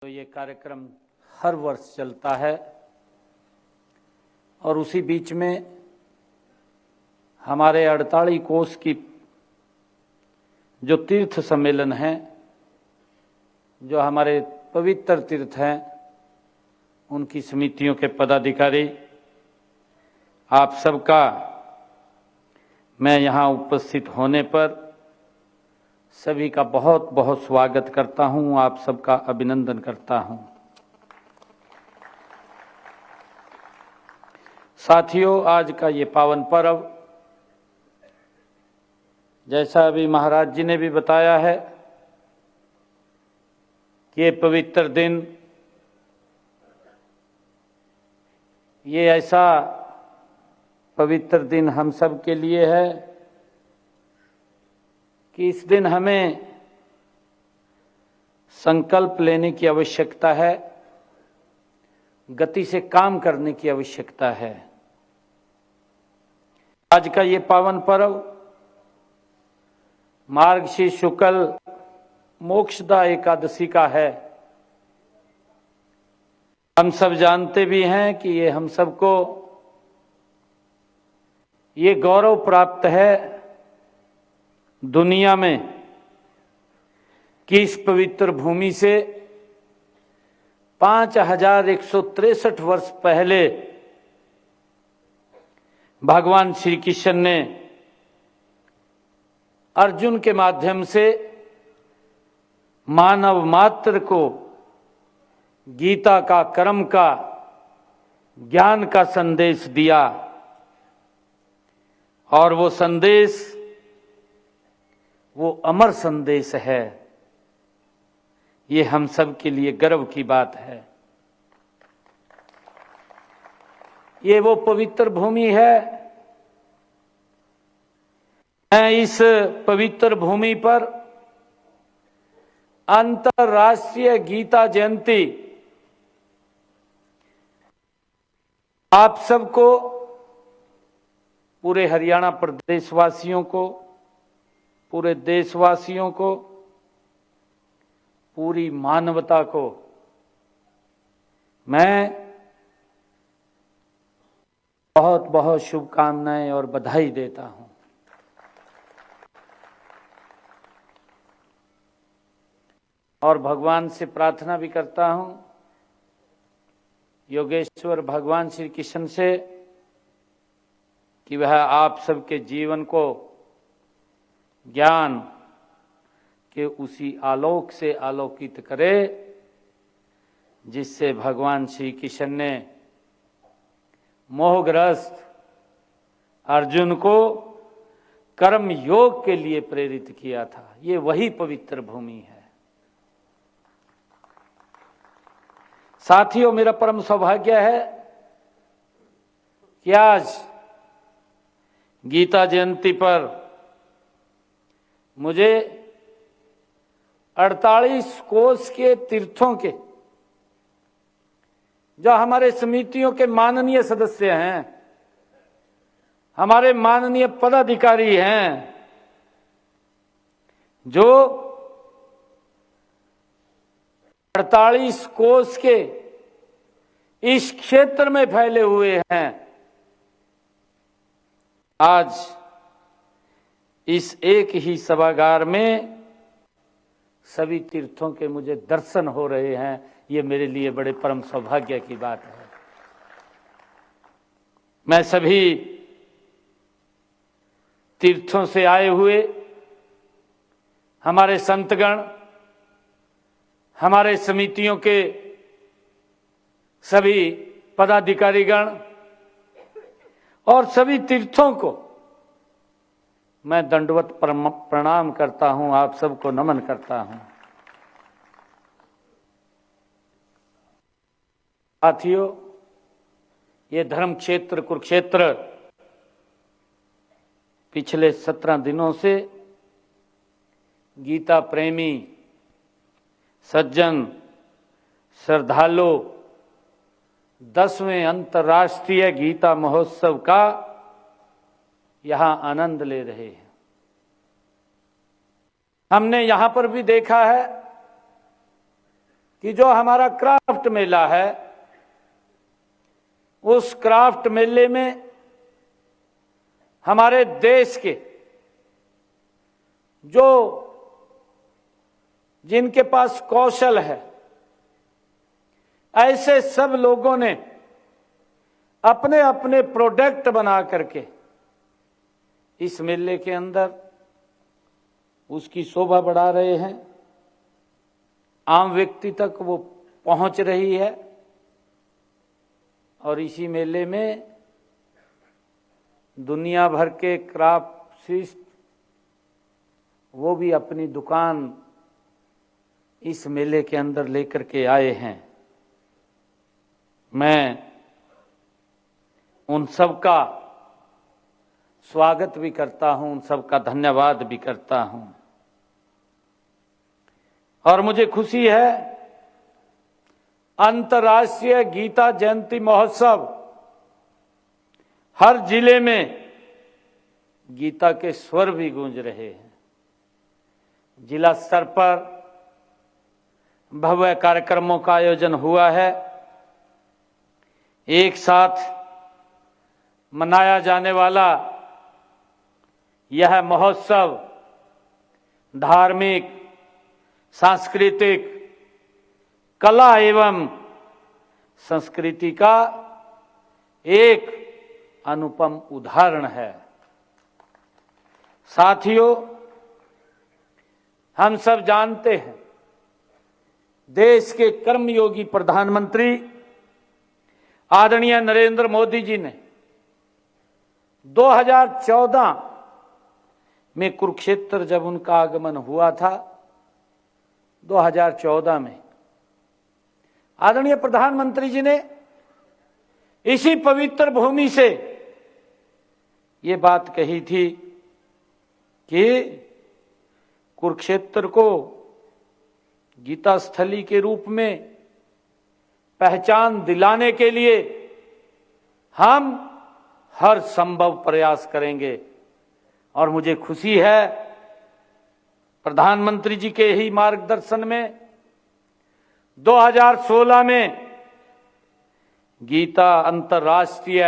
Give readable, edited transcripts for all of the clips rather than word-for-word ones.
तो ये कार्यक्रम हर वर्ष चलता है और उसी बीच में हमारे 48 कोस की जो तीर्थ सम्मेलन हैं, जो हमारे पवित्र तीर्थ हैं, उनकी समितियों के पदाधिकारी, आप सबका मैं यहाँ उपस्थित होने पर सभी का बहुत बहुत स्वागत करता हूँ, आप सबका अभिनंदन करता हूँ। साथियों, आज का ये पावन पर्व, जैसा अभी महाराज जी ने भी बताया है कि ये पवित्र दिन, ये ऐसा पवित्र दिन हम सब के लिए है कि इस दिन हमें संकल्प लेने की आवश्यकता है, गति से काम करने की आवश्यकता है। आज का ये पावन पर्व मार्गशीर्ष शुक्ल मोक्षदा एकादशी का है। हम सब जानते भी हैं कि ये हम सबको ये गौरव प्राप्त है दुनिया में कि इस पवित्र भूमि से 5163 वर्ष पहले भगवान श्री कृष्ण ने अर्जुन के माध्यम से मानव मात्र को गीता का, कर्म का, ज्ञान का संदेश दिया। और वो संदेश, वो अमर संदेश है। ये हम सब के लिए गर्व की बात है। ये वो पवित्र भूमि है। मैं इस पवित्र भूमि पर अंतर्राष्ट्रीय गीता जयंती आप सबको, पूरे हरियाणा प्रदेशवासियों को, पूरे देशवासियों को, पूरी मानवता को मैं बहुत बहुत शुभकामनाएं और बधाई देता हूं। और भगवान से प्रार्थना भी करता हूं, योगेश्वर भगवान श्री कृष्ण से, कि वह आप सबके जीवन को ज्ञान के उसी आलोक से आलोकित करे जिससे भगवान श्री कृष्ण ने मोहग्रस्त अर्जुन को कर्म योग के लिए प्रेरित किया था। ये वही पवित्र भूमि है। साथियों, मेरा परम सौभाग्य है कि आज गीता जयंती पर मुझे 48 कोस के तीर्थों के, जो हमारे समितियों के माननीय सदस्य हैं, हमारे माननीय पदाधिकारी हैं, जो 48 कोस के इस क्षेत्र में फैले हुए हैं, आज इस एक ही सभागार में सभी तीर्थों के मुझे दर्शन हो रहे हैं। ये मेरे लिए बड़े परम सौभाग्य की बात है। मैं सभी तीर्थों से आए हुए हमारे संतगण, हमारे समितियों के सभी पदाधिकारीगण और सभी तीर्थों को मैं दंडवत प्रणाम करता हूं, आप सबको नमन करता हूं। साथियों, ये धर्म क्षेत्र कुरुक्षेत्र पिछले 17 दिनों से गीता प्रेमी सज्जन श्रद्धालु 10वें अंतर्राष्ट्रीय गीता महोत्सव का यहां आनंद ले रहे हैं। हमने यहां पर भी देखा है कि जो हमारा क्राफ्ट मेला है, उस क्राफ्ट मेले में हमारे देश के जो जिनके पास कौशल है, ऐसे सब लोगों ने अपने अपने प्रोडक्ट बना करके इस मेले के अंदर उसकी शोभा बढ़ा रहे हैं। आम व्यक्ति तक वो पहुंच रही है और इसी मेले में दुनिया भर के क्राफ्टिस्ट वो भी अपनी दुकान इस मेले के अंदर लेकर के आए हैं। मैं उन सब का स्वागत भी करता हूं, उन सब का धन्यवाद भी करता हूं। और मुझे खुशी है, अंतर्राष्ट्रीय गीता जयंती महोत्सव हर जिले में गीता के स्वर भी गूंज रहे हैं। जिला स्तर पर भव्य कार्यक्रमों का आयोजन हुआ है। एक साथ मनाया जाने वाला यह महोत्सव धार्मिक, सांस्कृतिक, कला एवं संस्कृति का एक अनुपम उदाहरण है। साथियों, हम सब जानते हैं, देश के कर्मयोगी प्रधानमंत्री आदरणीय नरेंद्र मोदी जी ने 2014 में कुरुक्षेत्र जब उनका आगमन हुआ था, 2014 में आदरणीय प्रधानमंत्री जी ने इसी पवित्र भूमि से ये बात कही थी कि कुरुक्षेत्र को गीता स्थली के रूप में पहचान दिलाने के लिए हम हर संभव प्रयास करेंगे। और मुझे खुशी है, प्रधानमंत्री जी के ही मार्गदर्शन में 2016 में गीता अंतर्राष्ट्रीय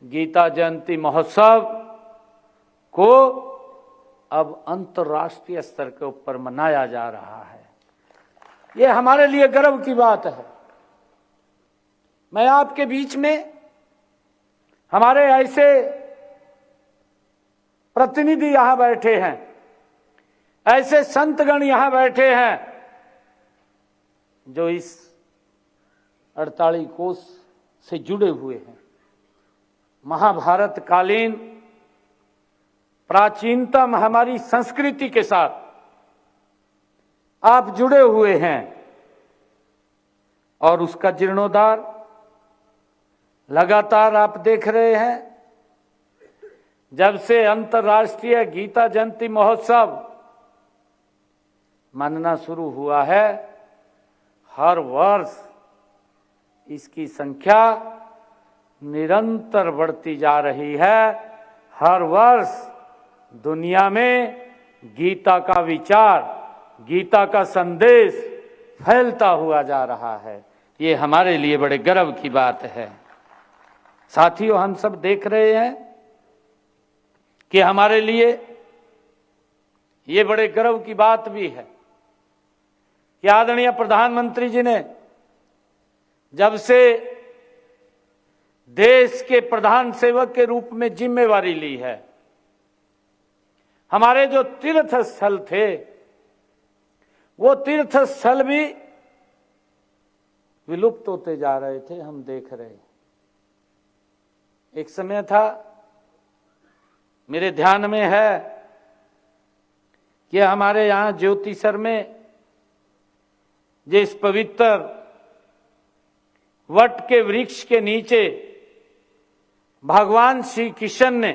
गीता जयंती महोत्सव को अब अंतर्राष्ट्रीय स्तर के ऊपर मनाया जा रहा है। ये हमारे लिए गर्व की बात है। मैं आपके बीच में हमारे ऐसे प्रतिनिधि यहां बैठे हैं, ऐसे संतगण यहां बैठे हैं जो इस 48 कोस से जुड़े हुए हैं। महाभारत कालीन प्राचीनतम हमारी संस्कृति के साथ आप जुड़े हुए हैं और उसका जीर्णोद्धार लगातार आप देख रहे हैं। जब से अंतर्राष्ट्रीय गीता जयंती महोत्सव मनना शुरू हुआ है, हर वर्ष इसकी संख्या निरंतर बढ़ती जा रही है। हर वर्ष दुनिया में गीता का विचार, गीता का संदेश फैलता हुआ जा रहा है। ये हमारे लिए बड़े गर्व की बात है। साथियों, हम सब देख रहे हैं कि हमारे लिए ये बड़े गर्व की बात भी है कि आदरणीय प्रधानमंत्री जी ने जब से देश के प्रधान सेवक के रूप में जिम्मेवारी ली है, हमारे जो तीर्थ स्थल थे वो तीर्थ स्थल भी विलुप्त होते जा रहे थे, हम देख रहे। एक समय था, मेरे ध्यान में है कि हमारे यहां ज्योतिसर में जिस पवित्र वट के वृक्ष के नीचे भगवान श्री कृष्ण ने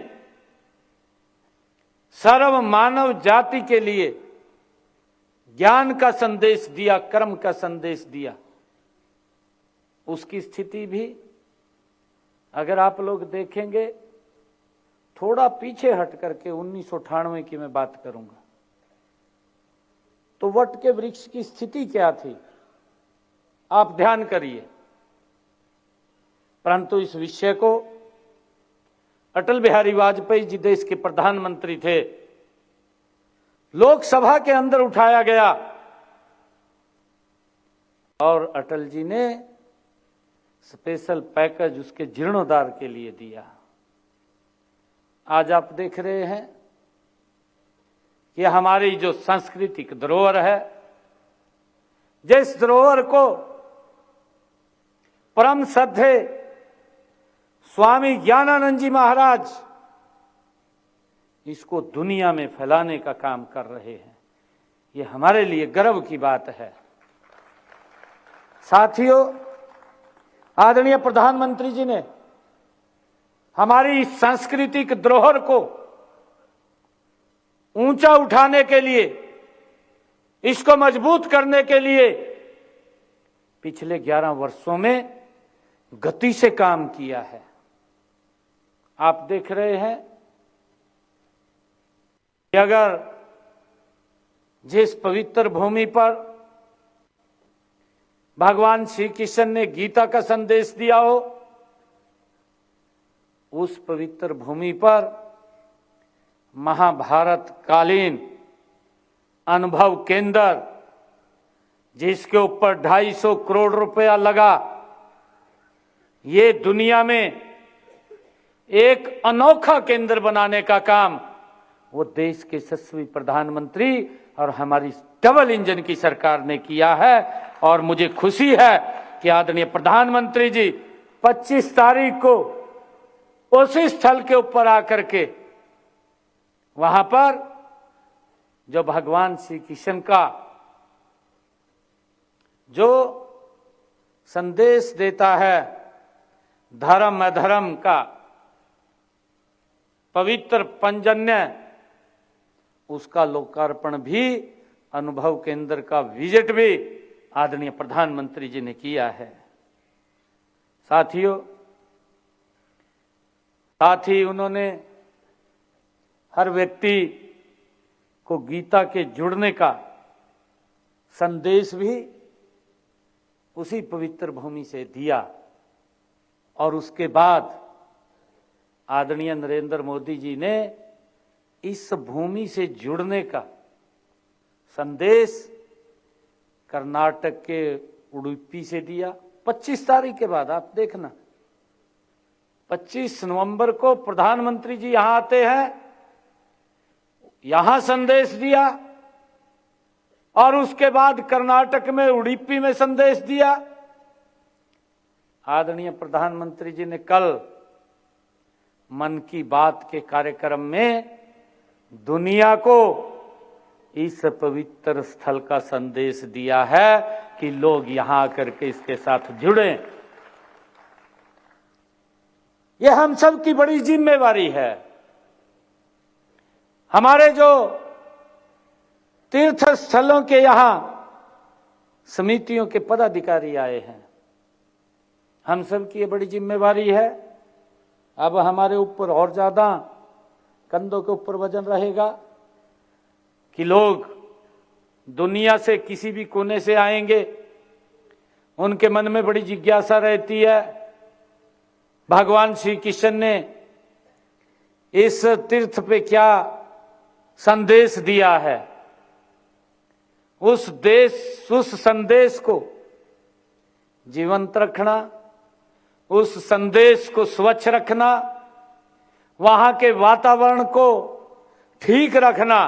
सर्व मानव जाति के लिए ज्ञान का संदेश दिया, कर्म का संदेश दिया, उसकी स्थिति भी अगर आप लोग देखेंगे, थोड़ा पीछे हट करके 1998 की मैं बात करूंगा, तो वट के वृक्ष की स्थिति क्या थी? आप ध्यान करिए। परंतु इस विषय को अटल बिहारी वाजपेयी जी देश के प्रधानमंत्री थे, लोकसभा के अंदर उठाया गया और अटल जी ने स्पेशल पैकेज उसके जीर्णोद्धार के लिए दिया। आज आप देख रहे हैं कि हमारी जो सांस्कृतिक धरोहर है, जिस धरोहर को परम श्रद्धे स्वामी ज्ञानानंद जी महाराज इसको दुनिया में फैलाने का काम कर रहे हैं, ये हमारे लिए गर्व की बात है। साथियों, आदरणीय प्रधानमंत्री जी ने हमारी सांस्कृतिक धरोहर को ऊंचा उठाने के लिए, इसको मजबूत करने के लिए पिछले 11 वर्षों में गति से काम किया है। आप देख रहे हैं कि अगर जिस पवित्र भूमि पर भगवान श्री कृष्ण ने गीता का संदेश दिया हो, उस पवित्र भूमि पर महाभारत कालीन अनुभव केंद्र, जिसके ऊपर 250 करोड़ रुपया लगा, ये दुनिया में एक अनोखा केंद्र बनाने का काम वो देश के यशस्वी प्रधानमंत्री और हमारी डबल इंजन की सरकार ने किया है। और मुझे खुशी है कि आदरणीय प्रधानमंत्री जी 25 तारीख को उसी स्थल के ऊपर आकर के वहां पर जो भगवान श्री कृष्ण का जो संदेश देता है धर्म अधर्म का पवित्र पंजन्य, उसका लोकार्पण भी, अनुभव केंद्र का विजिट भी आदरणीय प्रधानमंत्री जी ने किया है। साथियों, साथ ही उन्होंने हर व्यक्ति को गीता के जुड़ने का संदेश भी उसी पवित्र भूमि से दिया। और उसके बाद आदरणीय नरेंद्र मोदी जी ने इस भूमि से जुड़ने का संदेश कर्नाटक के उडुपी से दिया। 25 तारीख के बाद आप देखना, 25 नवंबर को प्रधानमंत्री जी यहां आते हैं, यहां संदेश दिया और उसके बाद कर्नाटक में उडुपी में संदेश दिया। आदरणीय प्रधानमंत्री जी ने कल मन की बात के कार्यक्रम में दुनिया को इस पवित्र स्थल का संदेश दिया है कि लोग यहां आकर के इसके साथ जुड़े। यह हम सब की बड़ी जिम्मेवारी है। हमारे जो तीर्थ स्थलों के यहां समितियों के पदाधिकारी आए हैं, हम सब की ये बड़ी जिम्मेवारी है। अब हमारे ऊपर और ज्यादा कंधों के ऊपर वजन रहेगा कि लोग दुनिया से किसी भी कोने से आएंगे, उनके मन में बड़ी जिज्ञासा रहती है भगवान श्री कृष्ण ने इस तीर्थ पे क्या संदेश दिया है। उस संदेश को जीवंत रखना, उस संदेश को स्वच्छ रखना, वहां के वातावरण को ठीक रखना,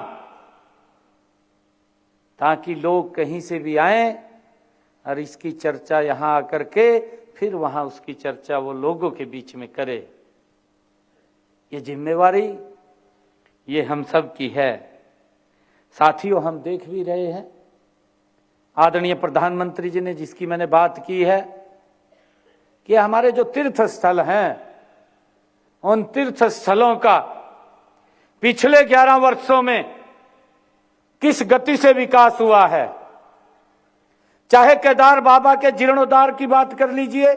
ताकि लोग कहीं से भी आएं और इसकी चर्चा यहां आकर के फिर वहां उसकी चर्चा वो लोगों के बीच में करे। ये जिम्मेवारी ये हम सब की है। साथियों, हम देख भी रहे हैं आदरणीय प्रधानमंत्री जी ने जिसकी मैंने बात की है कि हमारे जो तीर्थ स्थल हैं, उन तीर्थ स्थलों का पिछले 11 वर्षों में किस गति से विकास हुआ है। चाहे केदार बाबा के जीर्णोद्धार की बात कर लीजिए,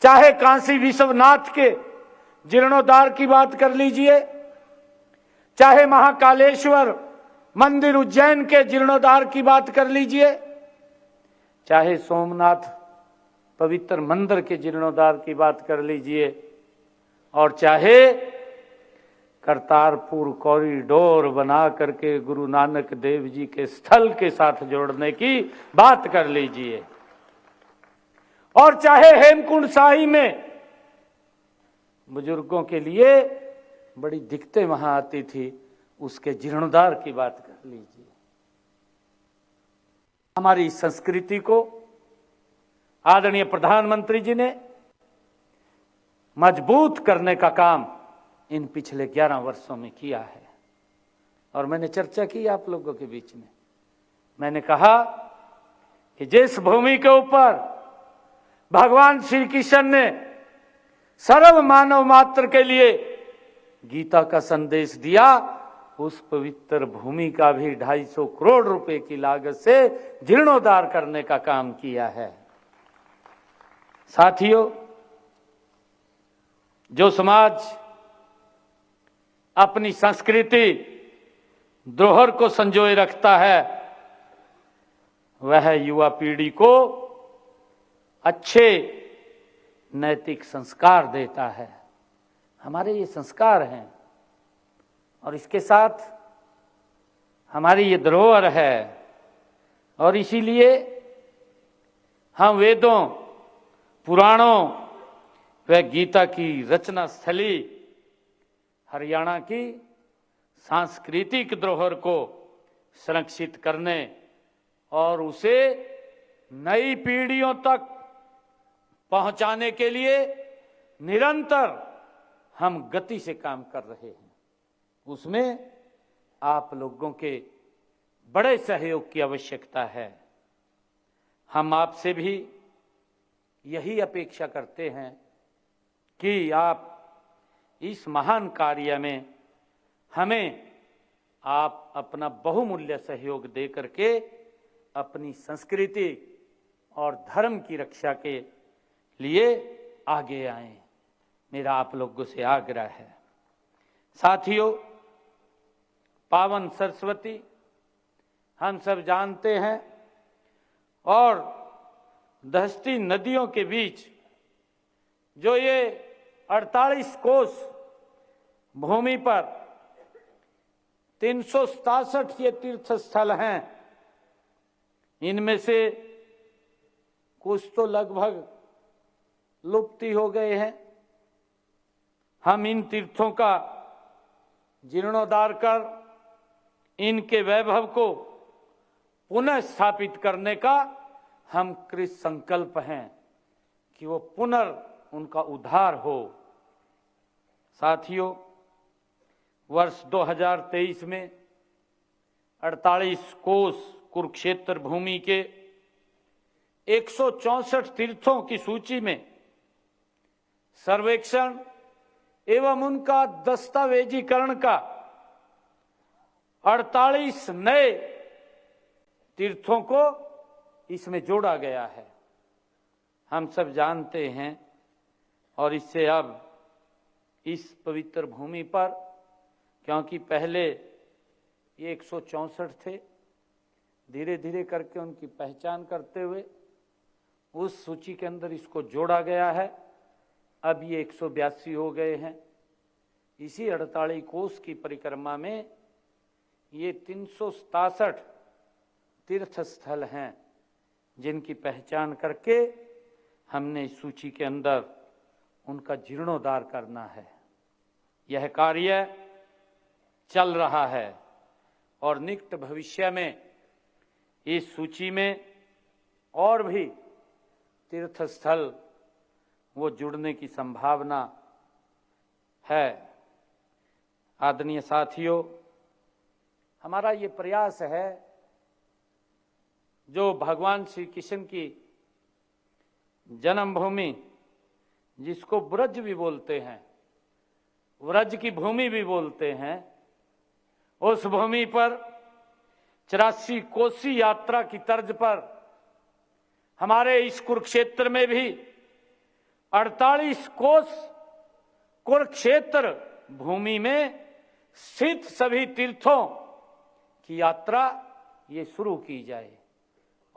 चाहे काशी विश्वनाथ के जीर्णोद्धार की बात कर लीजिए, चाहे महाकालेश्वर मंदिर उज्जैन के जीर्णोद्धार की बात कर लीजिए, चाहे सोमनाथ पवित्र मंदिर के जीर्णोद्धार की बात कर लीजिए, और चाहे करतारपुर कॉरिडोर बना करके गुरु नानक देव जी के स्थल के साथ जोड़ने की बात कर लीजिए, और चाहे हेमकुंड साहिब में बुजुर्गों के लिए बड़ी दिक्कतें वहां आती थी, उसके जीर्णोद्धार की बात कर लीजिए। हमारी संस्कृति को आदरणीय प्रधानमंत्री जी ने मजबूत करने का काम इन पिछले 11 वर्षों में किया है। और मैंने चर्चा की आप लोगों के बीच में, मैंने कहा कि जिस भूमि के ऊपर भगवान श्री कृष्ण ने सर्व मानव मात्र के लिए गीता का संदेश दिया, उस पवित्र भूमि का भी 250 करोड़ रुपए की लागत से जीर्णोद्धार करने का काम किया है। साथियों, जो समाज अपनी संस्कृति धरोहर को संजोए रखता है, वह युवा पीढ़ी को अच्छे नैतिक संस्कार देता है। हमारे ये संस्कार हैं और इसके साथ हमारी ये धरोहर है, और इसीलिए हम वेदों, पुराणों व गीता की रचना स्थली हरियाणा की सांस्कृतिक धरोहर को संरक्षित करने और उसे नई पीढ़ियों तक पहुंचाने के लिए निरंतर हम गति से काम कर रहे हैं। उसमें आप लोगों के बड़े सहयोग की आवश्यकता है। हम आपसे भी यही अपेक्षा करते हैं कि आप इस महान कार्य में हमें आप अपना बहुमूल्य सहयोग दे करके अपनी संस्कृति और धर्म की रक्षा के लिए आगे आएं, मेरा आप लोगों से आग्रह है। साथियों, पावन सरस्वती हम सब जानते हैं, और दहती नदियों के बीच जो ये 48 कोस भूमि पर 367 ये तीर्थ स्थल हैं, इनमें से कुछ तो लगभग लुप्ति हो गए हैं। हम इन तीर्थों का जीर्णोद्धार कर इनके वैभव को पुनः स्थापित करने का हम कृत संकल्प हैं कि वो उनका उद्धार हो। साथियों, वर्ष 2023 में 48 कोस कुरुक्षेत्र भूमि के 164 तीर्थों की सूची में सर्वेक्षण एवं उनका दस्तावेजीकरण का 48 नए तीर्थों को इसमें जोड़ा गया है। हम सब जानते हैं, और इससे अब इस पवित्र भूमि पर, क्योंकि पहले ये 164 थे, धीरे धीरे करके उनकी पहचान करते हुए उस सूची के अंदर इसको जोड़ा गया है। अब ये 182 हो गए हैं। इसी 48 कोस की परिक्रमा में ये 367 तीर्थ स्थल हैं, जिनकी पहचान करके हमने इस सूची के अंदर उनका जीर्णोद्धार करना है। यह कार्य चल रहा है और निकट भविष्य में इस सूची में और भी तीर्थ स्थल वो जुड़ने की संभावना है। आदरणीय साथियों, हमारा ये प्रयास है, जो भगवान श्री कृष्ण की जन्मभूमि, जिसको ब्रज भी बोलते हैं, व्रज की भूमि भी बोलते हैं, उस भूमि पर 84 कोसी यात्रा की तर्ज पर हमारे इस कुरुक्षेत्र में भी 48 कोस कुरुक्षेत्र भूमि में स्थित सभी तीर्थों की यात्रा ये शुरू की जाए।